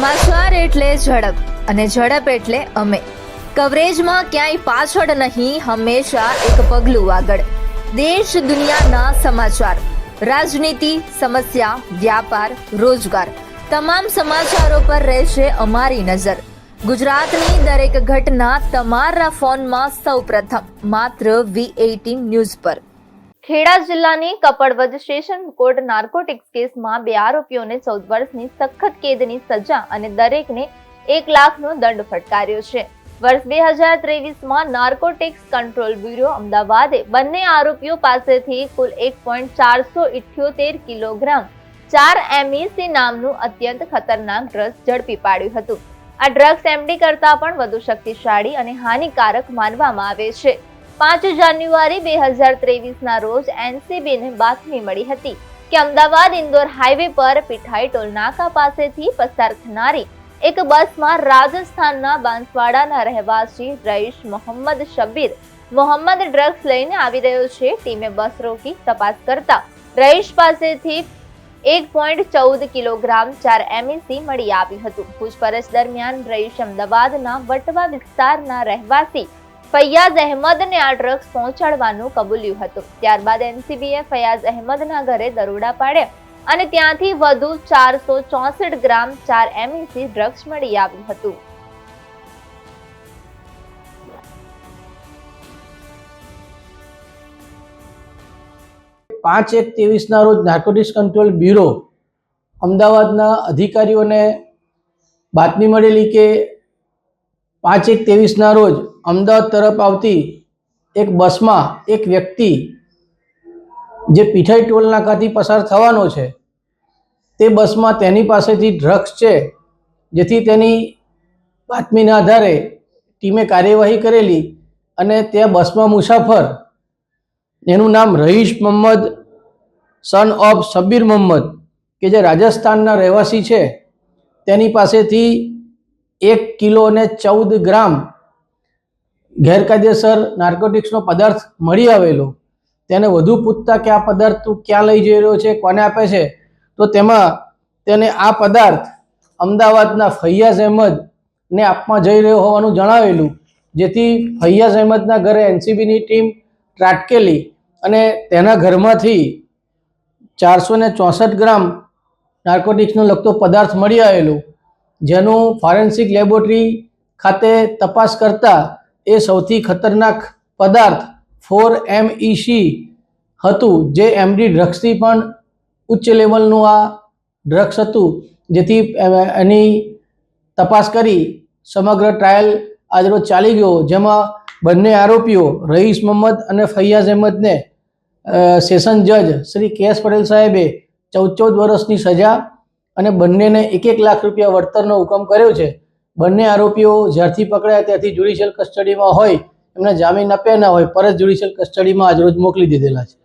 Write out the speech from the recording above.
સમાચાર એટલે ઝડપ અને ઝડપ એટલે અમે કવરેજમાં ક્યાંય પાછળ નહીં, હંમેશા એક પગલું આગળ. દેશ દુનિયાના સમાચાર, રાજનીતિ, સમસ્યા, વ્યાપાર, રોજગાર, તમામ સમાચારો પર રહેશે અમારી નજર. ગુજરાતની દરેક ઘટના તમારા ફોનમાં સૌપ્રથમ માત્ર V18 ન્યૂઝ પર. ખેડા જિલ્લાની કપડવંજ સ્ટેશન કોર્ટ નાર્કોટિક્સ કેસમાં 2 આરોપીઓને 14 વર્ષની સખત કેદની સજા અને દરેકને 1 લાખનો દંડ ફટકાર્યો છે. વર્ષ 2023માં નાર્કોટિક્સ કંટ્રોલ બ્યુરો અમદાવાદે બંને આરોપીઓ પાસેથી કુલ 1.478 કિલોગ્રામ 4-MEC નામનું અત્યંત ખતરનાક ડ્રગ્સ ઝડપી પાડ્યું હતું. આ ડ્રગ્સ MD કરતાં પણ વધુ શક્તિશાળી અને હાનિકારક માનવામાં આવે છે. 5 જાન્યુઆરી 2023ના રોજ NCBને બાતમી મળી હતી કે અમદાવાદ ઇન્દોર હાઈવે પર પીઠાઈ ટોલ નાકા પાસેથી પસાર થનારી એક બસમાં રાજસ્થાનના બાંસવાડાના રહેવાસી રઈશ મોહમ્મદ શબ્બીર મોહમ્મદ ડ્રગ્સ લઈને આવી રહ્યો છે. ટીમે બસ રોકી તપાસ કરતા રઈશ પાસેથી 1.14 કિલોગ્રામ 4-MEC મળી આવ્યું હતું. પૂછપરછ દરમિયાન રઈશ અમદાવાદના વટવા વિસ્તારના રહેવાસી ફૈયાઝ અહેમદને આ ડ્રગ્સ પહોંચાડવાનું કબૂલ્યું હતું. ત્યારબાદ NCBએ ફૈયાઝ અહેમદના ઘરે દરોડા પાડ્યા અને ત્યાંથી વધુ 464 ગ્રામ 4-MEC ડ્રગ્સ મળી આવ્યું હતું. પાંચ 1/23ના રોજ નાર્કોટિક્સ કંટ્રોલ બ્યુરો અમદાવાદના અધિકારીઓને બાતમી મળેલી કે 5/1/23ના રોજ અમદાવાદ તરફ આવતી એક બસમાં એક વ્યક્તિ જે પીઠાઈ ટોલ નાકાથી પસાર થવાનો છે તે બસમાં તેની પાસેથી ડ્રગ્સ છે, જેથી તેની બાતમીના આધારે ટીમે કાર્યવાહી કરેલી અને ત્યાં બસમાં મુસાફર એનું નામ રહીશ મોહમ્મદ સન ઓફ શબ્બીર મોહમ્મદ કે જે રાજસ્થાનના રહેવાસી છે તેની પાસેથી 1 કિલો અને 14 ગ્રામ ગેરકાયદેસર નાર્કોટિક્સનો પદાર્થ મળી આવેલો. તેને વધુ પૂછતા કે આ પદાર્થ તું ક્યાં લઈ જઈ રહ્યો છે, કોને આપે છે, તો તેમાં તેને આ પદાર્થ અમદાવાદના ફૈયાઝ અહેમદને આપવા જઈ રહ્યો હોવાનું જણાવેલું, જેથી ફૈયાઝ અહેમદના ઘરે NCBની ટીમ ત્રાટકેલી અને તેના ઘરમાંથી 464 ગ્રામ નાર્કોટિક્સનો લગતો પદાર્થ મળી આવેલો, જેનું ફોરેન્સિક લેબોરેટરી ખાતે તપાસ કરતા એ સૌથી ખતરનાક પદાર્થ 4-MEC હતું, જે MD ડ્રગ્સથી પણ ઉચ્ચ લેવલનું આ ડ્રગ્સ હતું. જેથી એની તપાસ કરી સમગ્ર ટ્રાયલ આજરોજ ચાલી ગયો, જેમાં બંને આરોપીઓ રઈશ મોહમ્મદ અને ફૈયાઝ અહેમદને સેશન જજ શ્રી KS પટેલ સાહેબે 14 વર્ષની સજા અને બંનેને 1 લાખ રૂપિયા વળતરનો હુકમ કર્યો છે. બંને આરોપીઓ જ્યારથી પકડાયા ત્યારથી જ્યુડિશિયલ કસ્ટડીમાં હોય, એમને જામીન આપ્યા ના હોય, પરત જ્યુડિશિયલ કસ્ટડીમાં આજરોજ મોકલી દીધેલા છે.